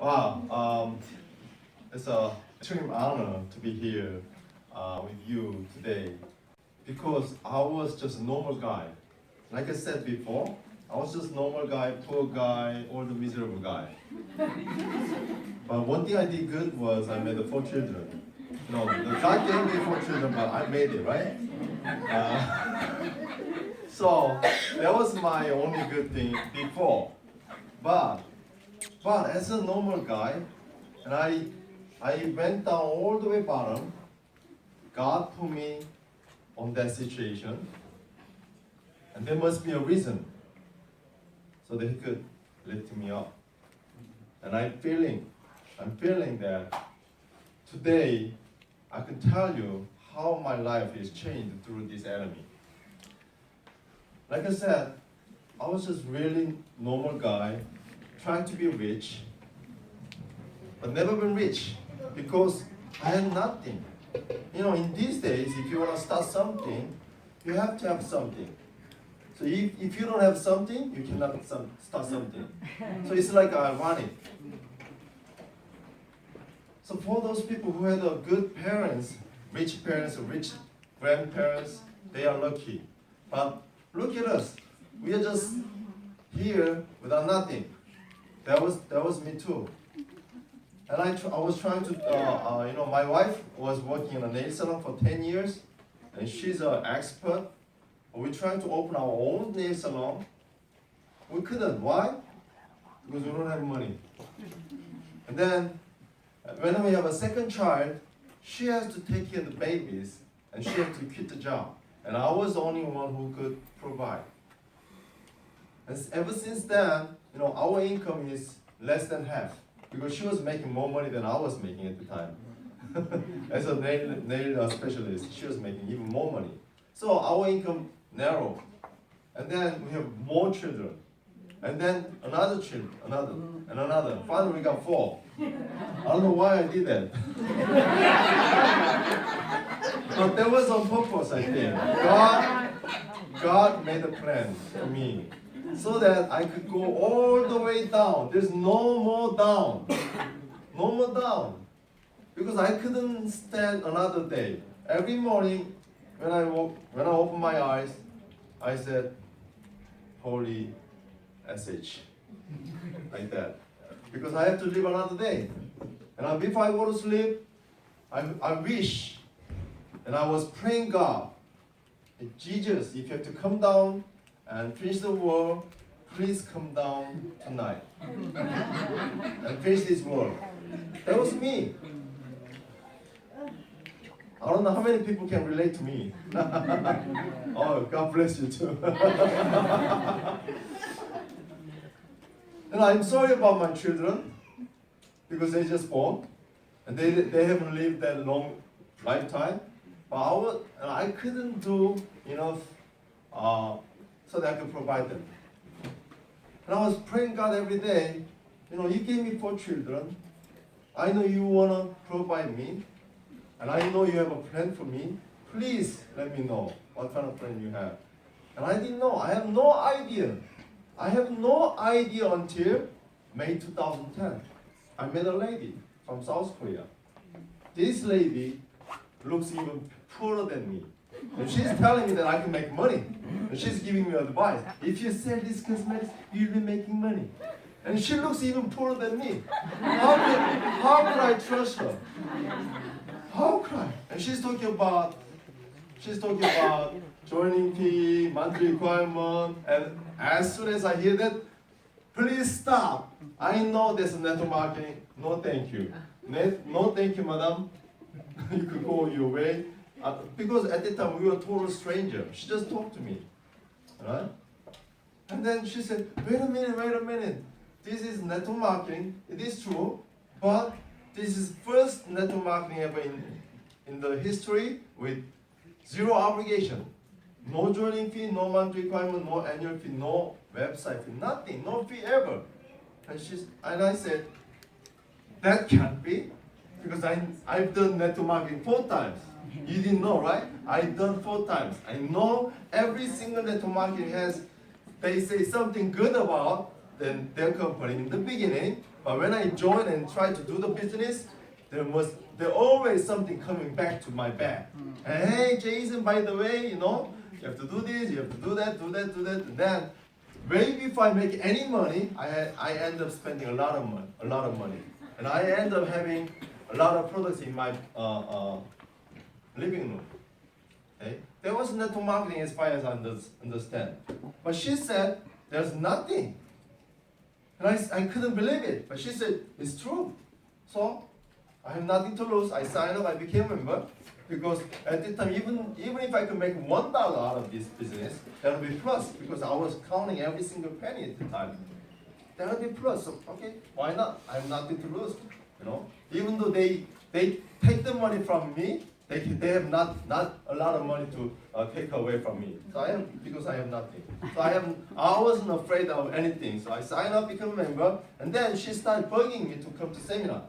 Wow, it's a extreme honor to be here with you today because I was just a normal guy. Like I said before, I was just a normal guy, poor guy, old miserable guy. But one thing I did good was I made the 4 children. No, the God gave me 4 children, but I made it, right? So that was my only good thing before. But as a normal guy, and I went down all the way bottom. God put me on that situation, and there must be a reason, so that He could lift me up. And I'm feeling that today I can tell you how my life is changed through this enemy. Like I said, I was just really normal guy, trying to be rich, but never been rich because I had nothing. You know, in these days, if you want to start something, you have to have something. So if you don't have something, you cannot start something. So it's like ironic. So for those people who had a good parents, rich grandparents, they are lucky. But look at us. We are just here without nothing. That was me too. And I was trying to, my wife was working in a nail salon for 10 years, and she's an expert. We're trying to open our own nail salon. We couldn't. Why? Because we don't have money. And then, when we have a second child, she has to take care of the babies, and she has to quit the job. And I was the only one who could provide. And ever since then, our income is less than half. Because she was making more money than I was making at the time. As a nail specialist, she was making even more money. So our income narrowed. And then we have more children. And then another child, and another. Finally we got 4. I don't know why I did that. But that was on purpose, I think. God made a plan for me, so that I could go all the way down. There's no more down. No more down. Because I couldn't stand another day. Every morning when I open my eyes, I said, Holy SH. Like that. Because I have to live another day. And before I go to sleep, I wish, and I was praying God, Jesus, if you have to come down and finish the world, please come down tonight and finish this world. That was me. I don't know how many people can relate to me. Oh, God bless you too. And I'm sorry about my children because they just born and they haven't lived that long lifetime. But I couldn't do enough so that I could provide them. And I was praying God every day, you gave me 4 children. I know you want to provide me. And I know you have a plan for me. Please let me know what kind of plan you have. And I didn't know. I have no idea. I have no idea until May 2010. I met a lady from South Korea. This lady looks even poorer than me. And she's telling me that I can make money. And she's giving me advice. If you sell this cosmetics, you'll be making money. And she looks even poorer than me. How could I trust her? How could I? And she's talking about joining fee, monthly requirement, and as soon as I hear that, please stop. I know there's network marketing. No thank you. No thank you, madam. You could go your way. Because at the time we were total stranger. She just talked to me. Right? And then she said, wait a minute. This is network marketing. It is true, but this is first network marketing ever in the history with 0 obligation. No joining fee, no monthly requirement, no annual fee, no website fee, nothing, no fee ever. And I said, that can't be, because I've done network marketing 4 times. You didn't know, right? I've done 4 times. I know every single network marketing they say something good about their company in the beginning, But when I join and try to do the business, there's always something coming back to my back. And hey, Jason, by the way, you have to do this, you have to do that. And then, way before I make any money, I end up spending a lot of money. And I end up having a lot of products in my living room. Okay? There was network marketing as far as I understand. But she said, there's nothing. And I couldn't believe it. But she said, it's true. So I have nothing to lose. I signed up, I became a member. Because at the time, even if I could make $1 out of this business, that would be plus. Because I was counting every single penny at the time. That would be plus. So, okay, why not? I have nothing to lose. Even though they take the money from me, they have not a lot of money to take away from me. So because I have nothing. So I wasn't afraid of anything. So I signed up, became a member, and then she started bugging me to come to seminar.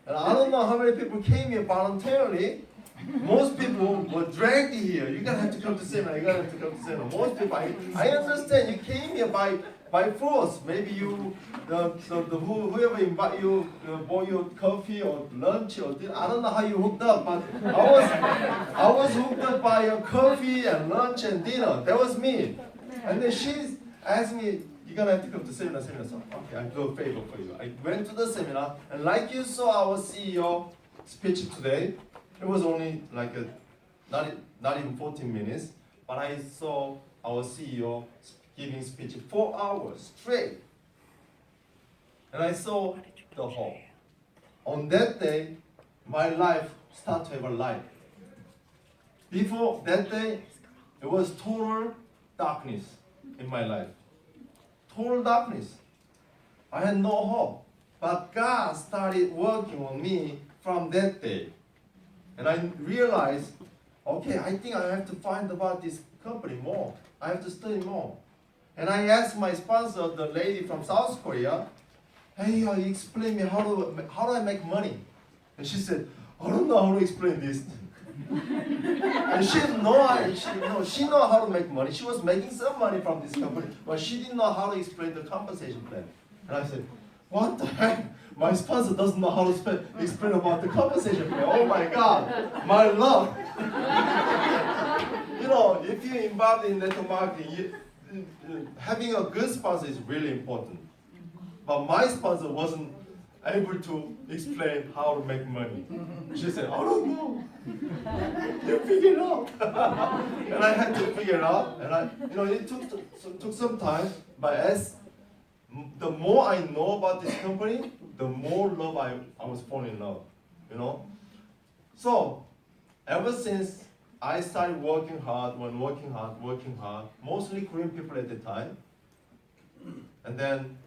And I don't know how many people came here voluntarily. Most people were dragged here. You're gonna have to come to seminar. You're gonna have to come to seminar. Most people, I understand you came here by force. Maybe whoever invite you bought you coffee or lunch or dinner. I don't know how you hooked up, but I was hooked up by your coffee and lunch and dinner. That was me. And then she asked me, you're gonna have to come to seminar. So okay, I'll do a favor for you. I went to the seminar, and like you saw our CEO speech today, it was only like not even 14 minutes, but I saw our CEO giving speech 4 hours straight. And I saw the whole. On that day, my life started to have a light. Before that day, it was total darkness in my life. Total darkness. I had no hope. But God started working on me from that day. And I realized, okay, I think I have to find about this company more. I have to study more. And I asked my sponsor, the lady from South Korea, hey, explain me how do I make money? And she said, I don't know how to explain this. And she know how to make money. She was making some money from this company, but she didn't know how to explain the compensation plan. And I said, what the heck? My sponsor doesn't know how to explain about the compensation plan. Oh my God, my luck. If you're involved in network marketing, having a good sponsor is really important. But my sponsor wasn't able to explain how to make money. She said, I don't know. You figure it out. And I had to figure it out. And it took some time. But the more I know about this company, the more love I was falling in love. So ever since I started working hard, mostly Korean people at the time. And then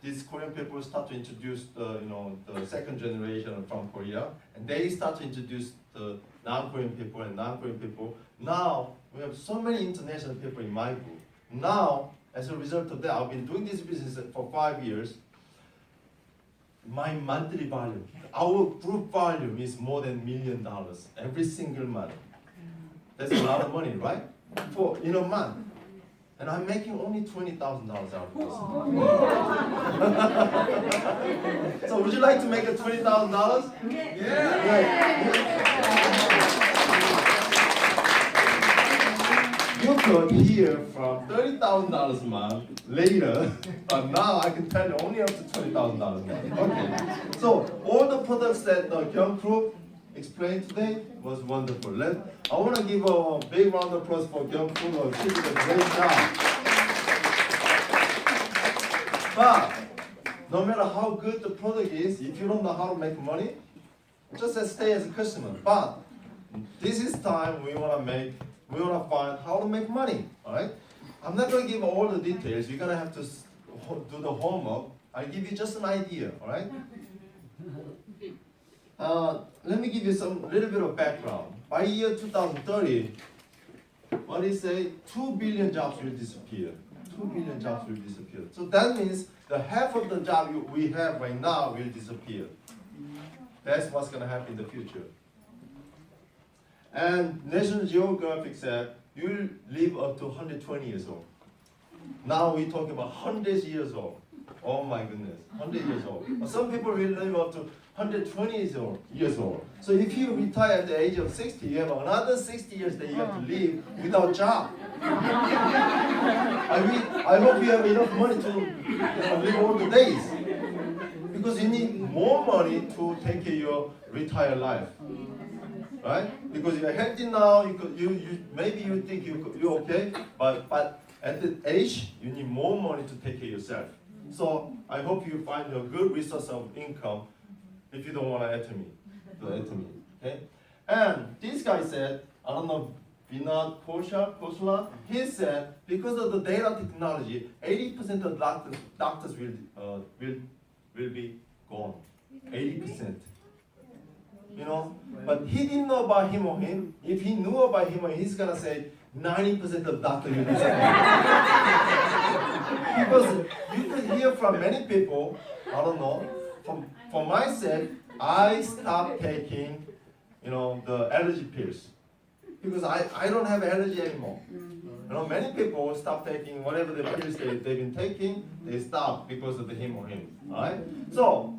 these Korean people start to introduce the second generation from Korea, and they start to introduce the non-Korean people and non-Korean people. Now we have so many international people in my group. Now, as a result of that, I've been doing this business for 5 years. My monthly volume, our group volume is more than $1 million every single month. That's a lot of money, right? In a month. And I'm making only $20,000 out of this. So would you like to make a $20,000? Yeah. You could hear from $30,000 a month later, but now I can tell you only up to $20,000 a month. Okay. So all the products that the Kyung Group explained today was wonderful. I want to give a big round of applause for Kyung Group. She did a great job. But no matter how good the product is, if you don't know how to make money, just stay as a customer. But this is time we want to find how to make money. All right? I'm not going to give all the details. You're going to have to do the homework. I'll give you just an idea. All right? Let me give you some little bit of background. By year 2030, what is say 2 billion jobs will disappear. 2 billion jobs will disappear. So that means the half of the job we have right now will disappear. That's what's going to happen in the future. And National Geographic said you'll live up to 120 years old. Now we're talking about hundreds of years old. Oh my goodness, 100 years old. Some people will live up to 120 years old. So if you retire at the age of 60, you have another 60 years that you have to live without job. I hope you have enough money to live all the days. Because you need more money to take care of your retired life. Right? Because you're healthy now, maybe you think you're okay, but at the age, you need more money to take care of yourself. So I hope you find a good resource of income if you don't want to add to me. Okay? And this guy said, I don't know, Vinod Khosla, he said, because of the data technology, 80% of doctors will be gone. 80%. But he didn't know about him or him. If he knew about him or him, he's gonna say 90% of doctors will disappear. Because you could hear from many people, I don't know, for myself, I stopped taking, the allergy pills. Because I don't have allergy anymore. Many people stop taking whatever the pills they've been taking, they stop because of the him or him. Alright? So,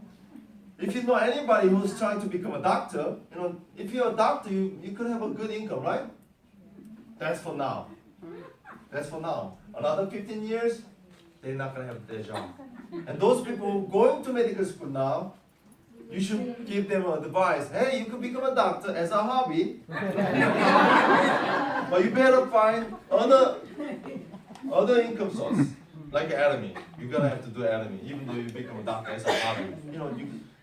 if you know anybody who's trying to become a doctor, if you're a doctor, you could have a good income, right? That's for now. Another 15 years, they're not going to have their job. And those people going to medical school now, you should give them advice. Hey, you could become a doctor as a hobby. But you better find other income source, like anatomy. You're going to have to do anatomy, even though you become a doctor as a hobby.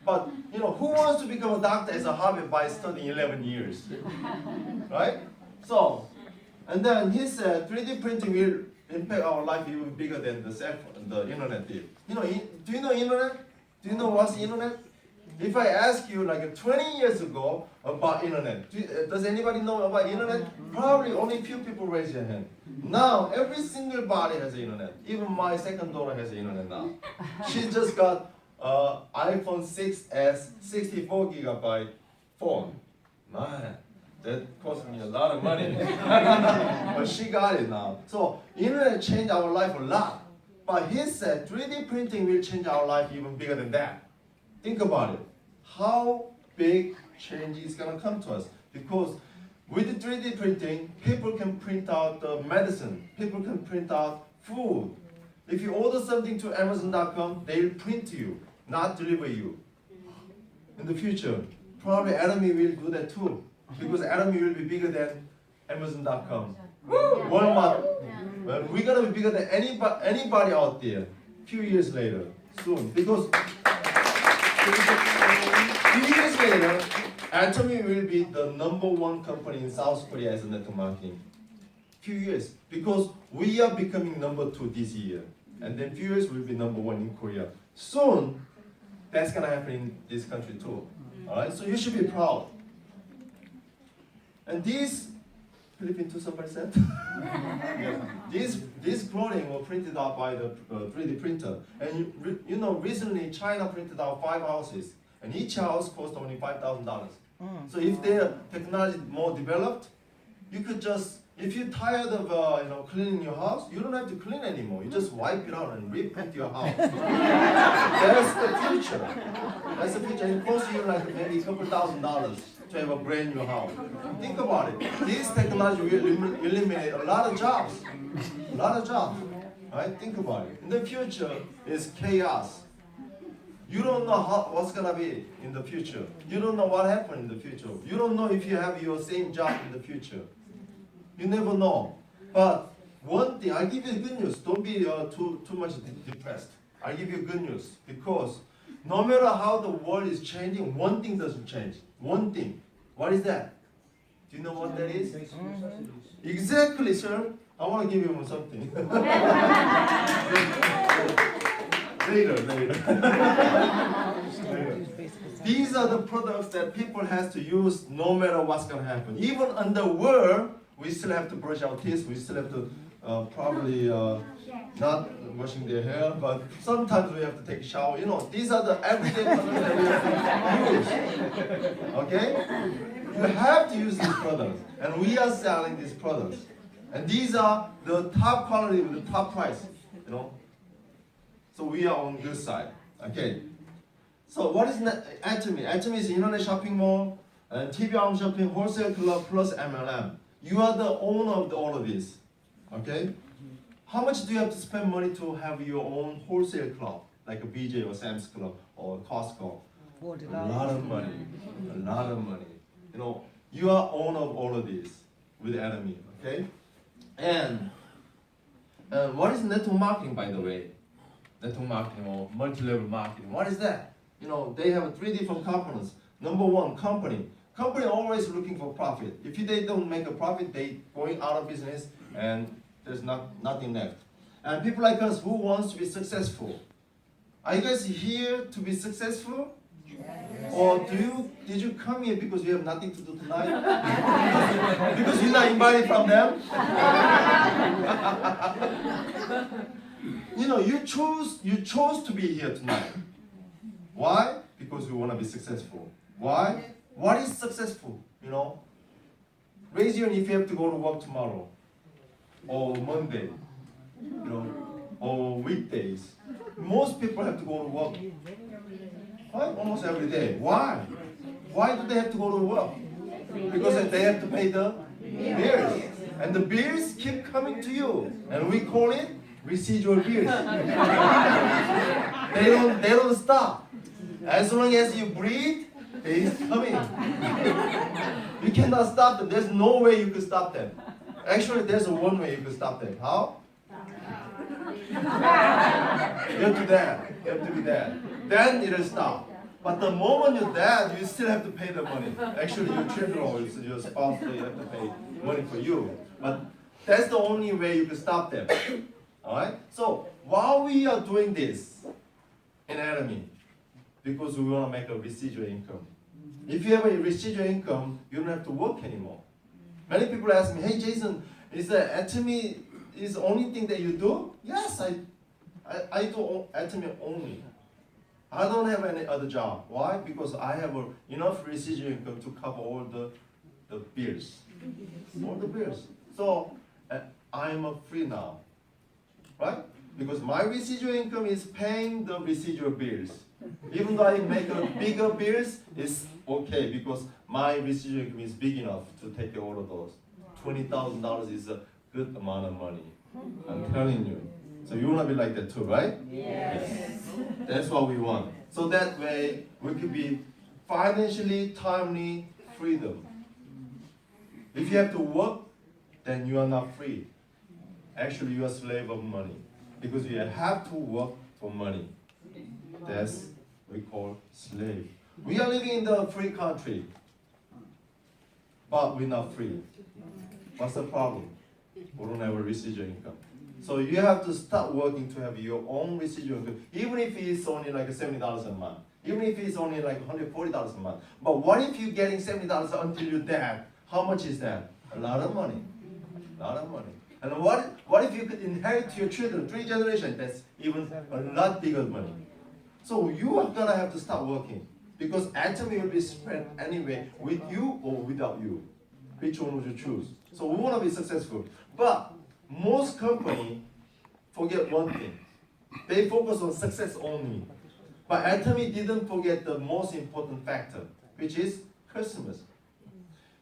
But who wants to become a doctor as a hobby by studying 11 years? Right? So, and then he said 3D printing will impact our life even bigger than the cell phone, the internet did. Do you know internet? Do you know what's internet? If I ask you like 20 years ago about internet, does anybody know about internet? Probably only few people raise their hand. Now every single body has internet. Even my second daughter has internet now. She just got iPhone 6s 64 gigabyte phone. Man, that cost me a lot of money. But she got it now. So internet changed our life a lot. But he said 3D printing will change our life even bigger than that. Think about it. How big change is going to come to us? Because with the 3D printing, people can print out the medicine. People can print out food. If you order something to Amazon.com, they'll print to you, not deliver you. In the future, probably Atomy will do that too. Because Atomy will be bigger than Amazon.com. Walmart. Well, we're going to be bigger than anybody out there few years later, soon. Because few years later, Atomy will be the #1 company in South Korea as a network marketing. Few years. Because we are becoming #2 this year. And then few years we'll be #1 in Korea. Soon, that's going to happen in this country too. Alright? So you should be proud. And these Philippine too, somebody said? These clothing were printed out by the 3D printer. And recently China printed out 5 houses. And each house cost only $5,000. So if their technology more developed, you could just, if you're tired of cleaning your house, you don't have to clean anymore. You just wipe it out and repaint your house. That's the future. That's the future. It costs you like maybe a couple $1,000s to have a brand new house. Think about it. This technology will eliminate a lot of jobs. A lot of jobs. Right? Think about it. In the future, it's chaos. You don't know what's gonna be in the future. You don't know what happened in the future. You don't know if you have your same job in the future. You never know. But one thing, I'll give you good news. Don't be too much depressed. I'll give you good news. Because no matter how the world is changing, one thing doesn't change. One thing. What is that? Do you know what that is? Exactly, sir. I want to give you something. Later. These are the products that people have to use no matter what's going to happen. Even in the world, we still have to brush our teeth. We still have to probably not washing their hair, but sometimes we have to take a shower. These are the everyday products that we have to use. Okay? You have to use these products, and we are selling these products. And these are the top quality with the top price. So we are on good side. Okay. So what is Atomy? Atomy is internet shopping mall, and TV arm shopping, wholesale club plus MLM. You are the owner of all of this. Okay? How much do you have to spend money to have your own wholesale club, like a BJ or Sam's Club or Costco? A lot of money. A lot of money. You know, you are owner of all of this with Atomy. Okay? And what is network marketing, by the way? Network marketing or multi-level marketing. What is that? You know, they have three different components. Number one, company. Company always looking for profit. If they don't make a profit, they going out of business and there's nothing left. And people like us who wants to be successful. Are you guys here to be successful? Yes. Or did you come here because you have nothing to do tonight? Because you're not invited from them? You know, you chose to be here tonight. Why? Because you want to be successful. Why? What is successful? You know? Raise your hand if you have to go to work tomorrow. Or Monday. You know? Or weekdays. Most people have to go to work. Right? Almost every day. Why? Why do they have to go to work? Because they have to pay the bills. And the bills keep coming to you. And we call it residual bills. They don't stop. As long as you breathe, it's coming. You cannot stop them. There's no way you can stop them. Actually, there's one way you can stop them. How? You have to dead. You have to be dead. Then it'll stop. But the moment you're dead, you still have to pay the money. Actually, your children or your spouse, they have to pay money for you. But that's the only way you can stop them. Alright? So, while we are doing this in Atomy, because we want to make a residual income. If you have a residual income, you don't have to work anymore. Many people ask me, hey Jason, is the Atomy is the only thing that you do? Yes, I do Atomy only. I don't have any other job. Why? Because I have enough residual income to cover all the bills. All the bills. So I'm free now. Right? Because my residual income is paying the residual bills. Even though I make a bigger bills, it's okay because my residual income is big enough to take care of all of those. $20,000 is a good amount of money. I'm telling you. So you want to be like that too, right? Yes. That's what we want. So that way we could be financially, timely freedom. If you have to work, then you are not free. Actually, you are a slave of money because you have to work for money. That's what we call slave. We are living in the free country, but we're not free. What's the problem? We don't have a residual income. So you have to start working to have your own residual income, even if it's only like $70 a month, even if it's only like $140 a month. But what if you're getting $70 until you're dead? How much is that? A lot of money. A lot of money. And what if you could inherit to your children 3 generations? That's even a lot bigger money. So you are gonna have to start working because Atomy will be spread anyway with you or without you. Which one would you choose? So we want to be successful. But most companies forget one thing. They focus on success only. But Atomy didn't forget the most important factor, which is customers.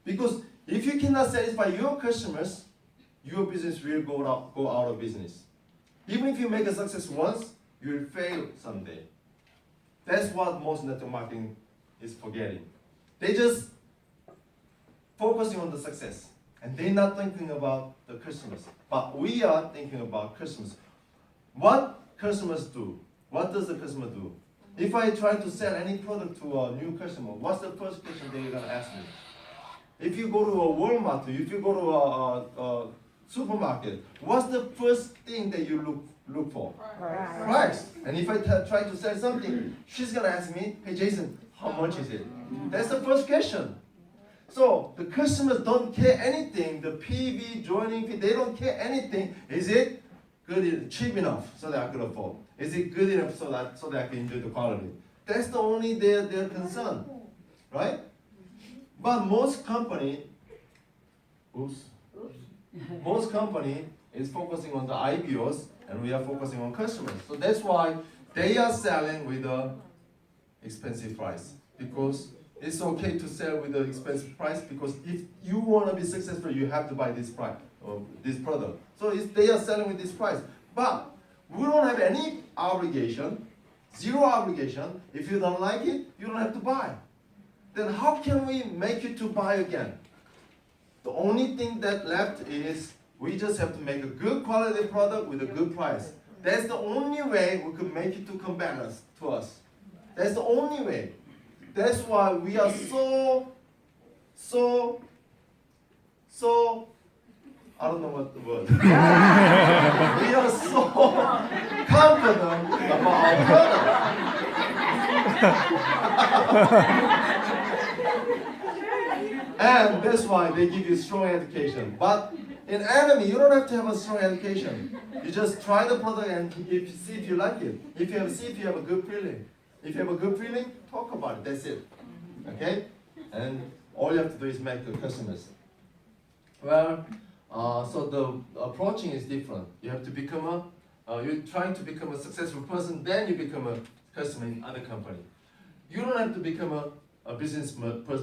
Because if you cannot satisfy your customers, your business will go out of business. Even if you make a success once, you will fail someday. That's what most network marketing is forgetting. They just focusing on the success, and they're not thinking about the customers. But we are thinking about customers. What customers do? What does the customer do? If I try to sell any product to a new customer, what's the first question they're gonna ask me? If you go to a Walmart, if you go to a supermarket, what's the first thing that you look for? Price. And if I try to sell something, she's gonna ask me, hey Jason, how much is it? That's the first question. So the customers don't care anything, the PV, joining fee, they don't care anything. Is it good, cheap enough so that I could afford? Is it good enough so that I can enjoy the quality? That's the only their concern, right? But most company is focusing on the IPOs And we are focusing on customers. So that's why they are selling with a expensive price. Because it's okay to sell with an expensive price, because if you want to be successful, you have to buy this price or this product. So they are selling with this price. But we don't have any obligation, zero obligation. If you don't like it, you don't have to buy. Then how can we make you to buy again? The only thing that left is we just have to make a good quality product with a good price. That's the only way we could make it to come back to us. That's the only way. That's why we are so, I don't know what the word. We are so confident about our product. And that's why they give you strong education. But in Enemy, you don't have to have a strong education. You just try the product and see if you like it. See if you have a good feeling. If you have a good feeling, talk about it. That's it. Okay? And all you have to do is make the customers. Well, so the approaching is different. You have to become you're trying to become a successful person, then you become a customer in other company. You don't have to become a business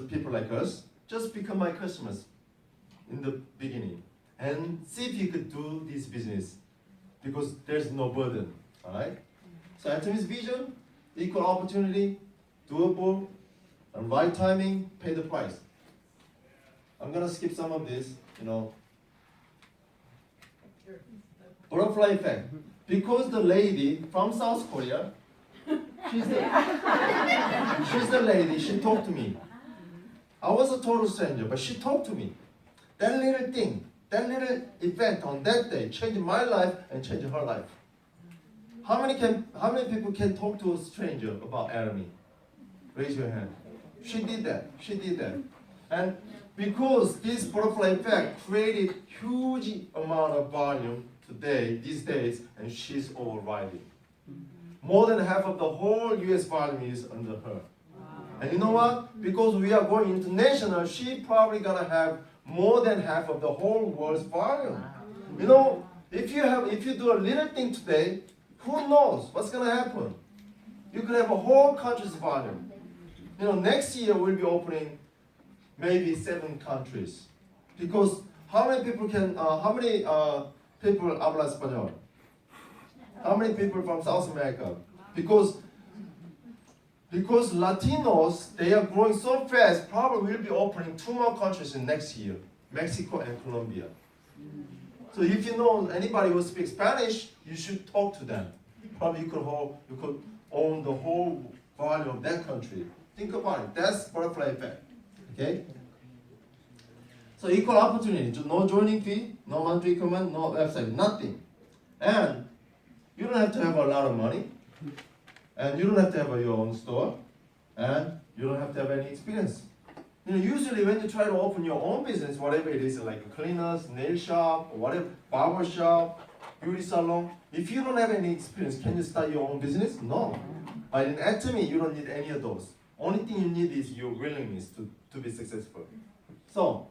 people like us. Just become my customers in the beginning and see if you could do this business, because there's no burden. All right. So Atomi's vision: equal opportunity, doable, and right timing, pay the price. I'm gonna skip some of this. Butterfly effect. Because the lady from South Korea, she's the lady. She talked to me. I was a total stranger, but she talked to me. That little thing, that little event on that day changed my life and changed her life. How many people can talk to a stranger about Atomy? Raise your hand. She did that. And because this butterfly effect created huge amount of volume these days, and she's overriding. More than half of the whole US volume is under her. And you know what? Because we are going international, she probably gonna have more than half of the whole world's volume. If you do a little thing today, who knows what's gonna happen? You could have a whole country's volume. Next year we'll be opening maybe 7 countries. Because how many people habla español? How many people from South America? Because Latinos, they are growing so fast, probably we'll be opening 2 more countries in next year, Mexico and Colombia. So if you know anybody who speaks Spanish, you should talk to them. Probably you could own the whole volume of that country. Think about it. That's butterfly effect. Okay? So equal opportunity. No joining fee, no monthly command, no website, nothing. And you don't have to have a lot of money. And you don't have to have your own store, and you don't have to have any experience. Usually when you try to open your own business, whatever it is, like a cleaners, nail shop, or whatever, barber shop, beauty salon, if you don't have any experience, can you start your own business? No. But in Atomy, you don't need any of those. Only thing you need is your willingness to be successful. So,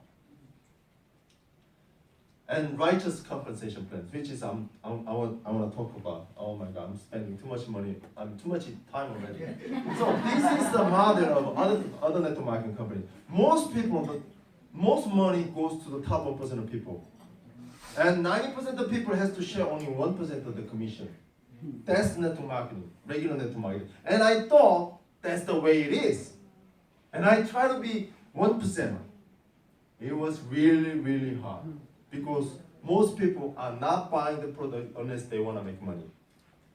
and righteous compensation plans, which is I want to talk about. Oh my God, I'm spending too much money. Too much time already. So this is the model of other network marketing companies. Most money goes to the top 1% of people, and 90% of people has to share only 1% of the commission. That's network marketing, regular network marketing. And I thought that's the way it is, and I try to be 1%. It was really, really hard. Because most people are not buying the product unless they want to make money.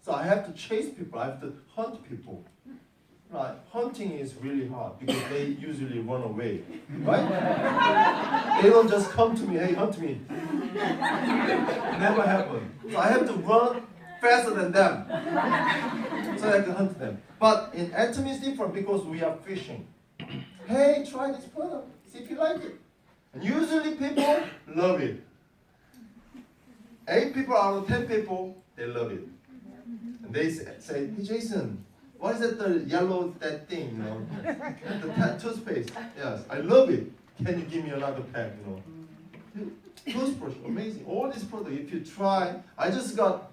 So I have to chase people, I have to hunt people. Right? Hunting is really hard because they usually run away. Right? They don't just come to me, hey, hunt me. Never happen. So I have to run faster than them so I can hunt them. But in Atomy is different because we are fishing. Hey, try this product, see if you like it. And usually people love it. 8 people out of 10 people, they love it. And they say, hey Jason, what is that that thing, the toothpaste? Yes, I love it. Can you give me another pack, Toothbrush, amazing. All these products, if you try, I just got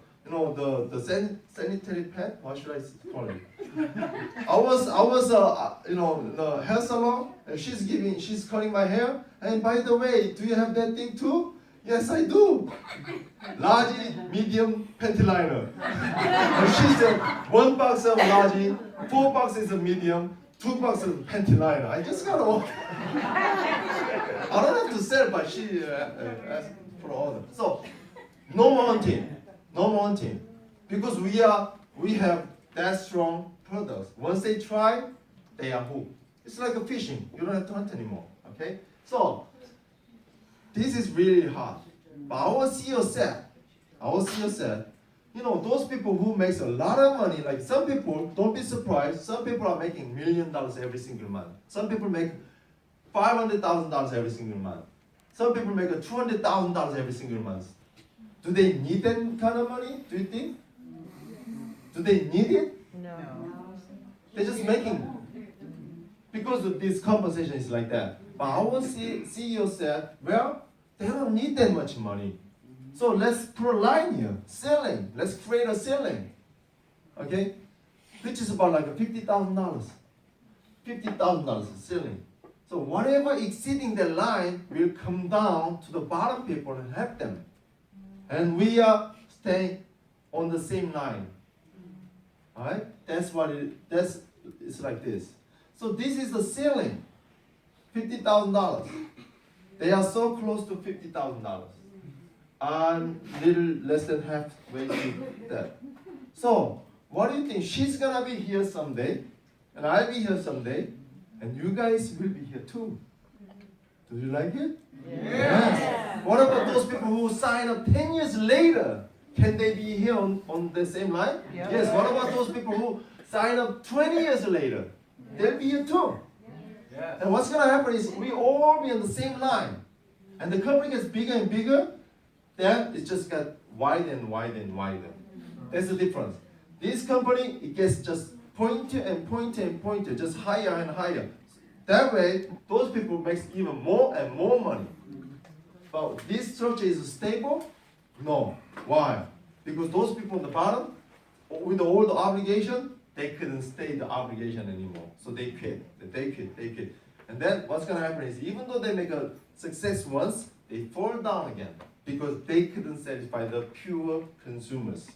sanitary pad. What should I call it? I was in the hair salon, and she's cutting my hair. And by the way, do you have that thing too? Yes, I do. Large, medium panty liner. And she said 1 box of large, 4 boxes of medium, 2 boxes of panty liner. I just gotta walk. I don't have to sell, but she asked for order. So no mounting, because we have that strong products. Once they try, they are hooked. It's like a fishing. You don't have to hunt anymore. Okay? So this is really hard. But our CEO said, those people who makes a lot of money, like some people, don't be surprised, some people are making $1 million every single month. Some people make $500,000 every single month. Some people make $200,000 every single month. Do they need that kind of money, do you think? Do they need it? No. They're just making. Because of this compensation is like that. But our CEO said, well, they don't need that much money. So let's put a line here, selling. Let's create a selling. Okay? Which is about like $50,000. $50,000 selling. So whatever exceeding the line will come down to the bottom people and help them. And we are staying on the same line. Alright? It's like this. So this is the ceiling. $50,000. They are so close to $50,000. I'm little less than halfway to that. So what do you think? She's gonna be here someday, and I'll be here someday, and you guys will be here too. Do you like it? Yes. What about those people who sign up 10 years later? Can they be here on the same line? Yes. What about those people who sign up 20 years later? They'll be here too. And what's going to happen is we all be on the same line. And the company gets bigger and bigger, then it just got wider and wider and wider. That's the difference. This company, it gets just pointer and pointer and pointer, just higher and higher. That way, those people makes even more and more money. But this structure is stable? No. Why? Because those people on the bottom, with all the obligation, they couldn't stay the obligation anymore. So they quit. And then what's going to happen is even though they make a success once, they fall down again because they couldn't satisfy the pure consumers.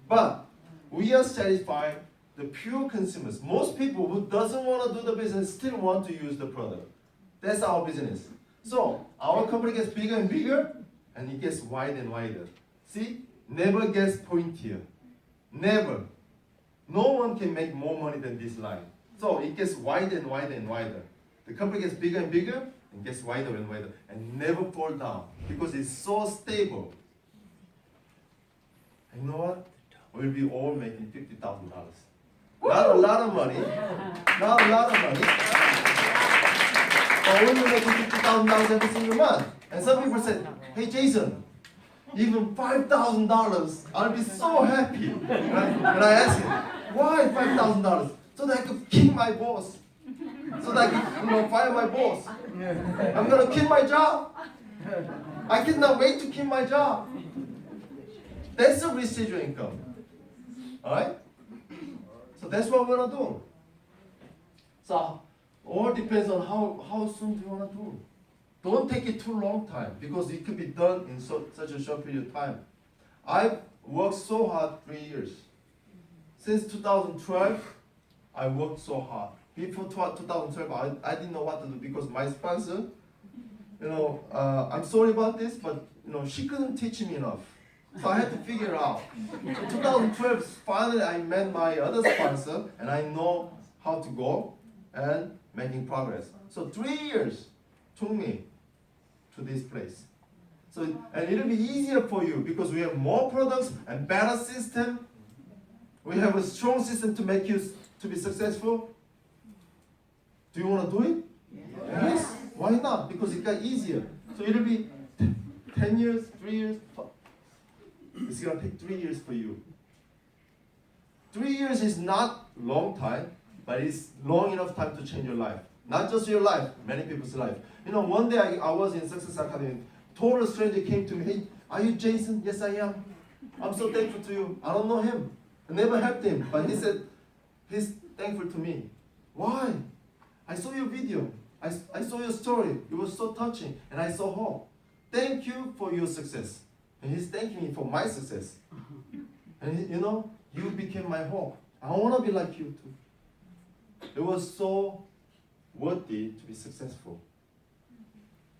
But we are satisfying the pure consumers. Most people who doesn't want to do the business still want to use the product. That's our business. So our company gets bigger and bigger, and it gets wider and wider. See? Never gets pointier. Never. No one can make more money than this line. So it gets wider and wider and wider. The company gets bigger and bigger, and gets wider and wider, and never fall down because it's so stable. And you know what? We'll be all making $50,000. Not a lot of money. Not a lot of money. But we'll be making $50,000 every single month. And some people said, hey Jason, even $5,000, I'll be so happy. And I asked him, why $5,000? So that I could kick my boss. So that I could fire my boss. I'm going to keep my job. I cannot wait to keep my job. That's a residual income. Alright? So that's what we're going to do. So all depends on how soon do you want to do. Don't take it too long time because it could be done in such a short period of time. I've worked so hard 3 years. Since 2012, I worked so hard. Before 2012, I didn't know what to do because my sponsor, I'm sorry about this, but she couldn't teach me enough. So I had to figure it out. In 2012, finally I met my other sponsor and I know how to go and making progress. So 3 years took me to this place. So, and it'll be easier for you because we have more products and better system. We have a strong system to make you to be successful. Do you want to do it? Yes. Why not? Because it got easier. So it'll be 10 years, 3 years. It's going to take 3 years for you. 3 years is not long time, but it's long enough time to change your life. Not just your life, many people's life. One day I was in Success Academy. Total stranger came to me. Hey, are you Jason? Yes, I am. I'm so thankful to you. I don't know him. I never helped him, but he said he's thankful to me. Why? I saw your video. I saw your story. It was so touching, and I saw hope. Thank you for your success. And he's thanking me for my success. And you became my hope. I want to be like you too. It was so worthy to be successful.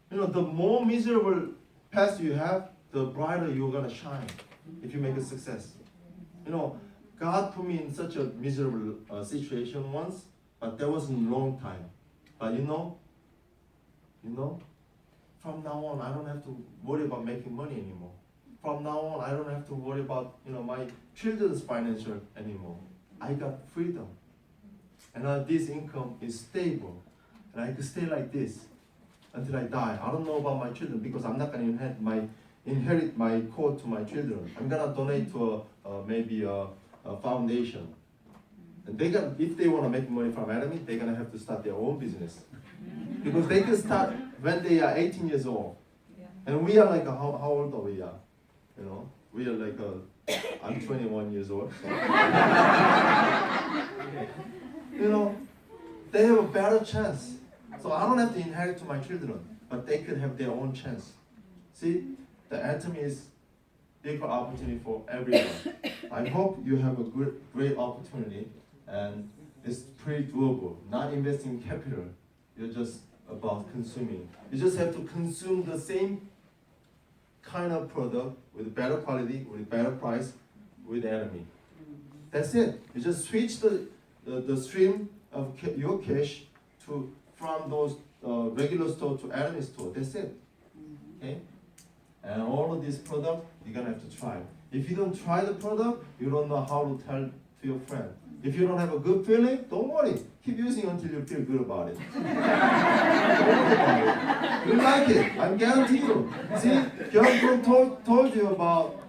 The more miserable past you have, the brighter you're going to shine if you make a success. God put me in such a miserable situation once, but that was in a long time. But from now on, I don't have to worry about making money anymore. From now on, I don't have to worry about my children's financial anymore. I got freedom, and this income is stable, and I could stay like this until I die. I don't know about my children because I'm not going to inherit my code to my children. I'm gonna donate to maybe a foundation, and if they want to make money from Academy, they're gonna have to start their own business because they can start when they are 18 years old, and we are like how old are we? We are like I'm 21 years old. So. They have a better chance. So I don't have to inherit to my children, but they could have their own chance. See, the Academy is equal opportunity for everyone. I hope you have a great opportunity, and it's pretty doable. Not investing capital, you're just about consuming. You just have to consume the same kind of product with better quality, with better price, with Academy. That's it. You just switch the stream of your cash from those regular store to Academy store. That's it. Okay. And all of these products, you're gonna have to try. If you don't try the product, you don't know how to tell to your friend. If you don't have a good feeling, don't worry. Keep using until you feel good about it. Don't worry about it. You like it. I guarantee you. See, John told you about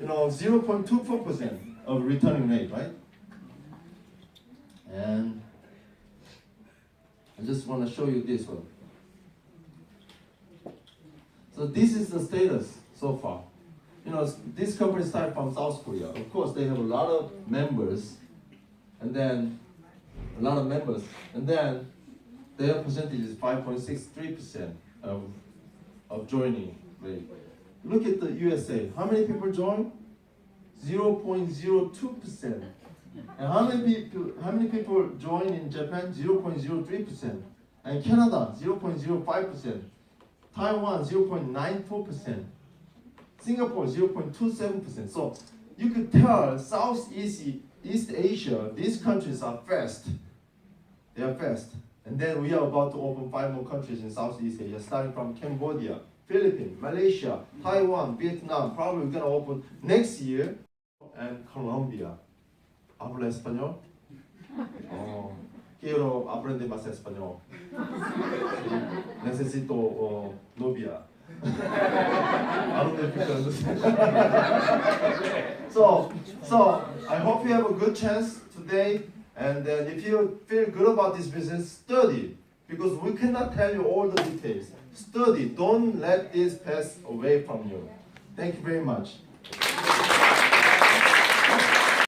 0.24% of returning rate, right? And I just want to show you this one. So this is the status so far. This company started from South Korea. Of course, they have a lot of members, and then their percentage is 5.63% of joining rate. Look at the USA. How many people join? 0.02%. And how many people join in Japan? 0.03%. And Canada, 0.05%. Taiwan, 0.94%. Singapore, 0.27%. So you could tell East Asia, these countries are fast. They are fast. And then we are about to open 5 more countries in Southeast Asia, starting from Cambodia, Philippines, Malaysia, Taiwan, Vietnam. Probably we're going to open next year, and Colombia. ¿Habla español? Oh, quiero aprender más español. Necesito novia. I don't know if you can understand. So I hope you have a good chance today. And then if you feel good about this business, study. Because we cannot tell you all the details. Study. Don't let this pass away from you. Thank you very much.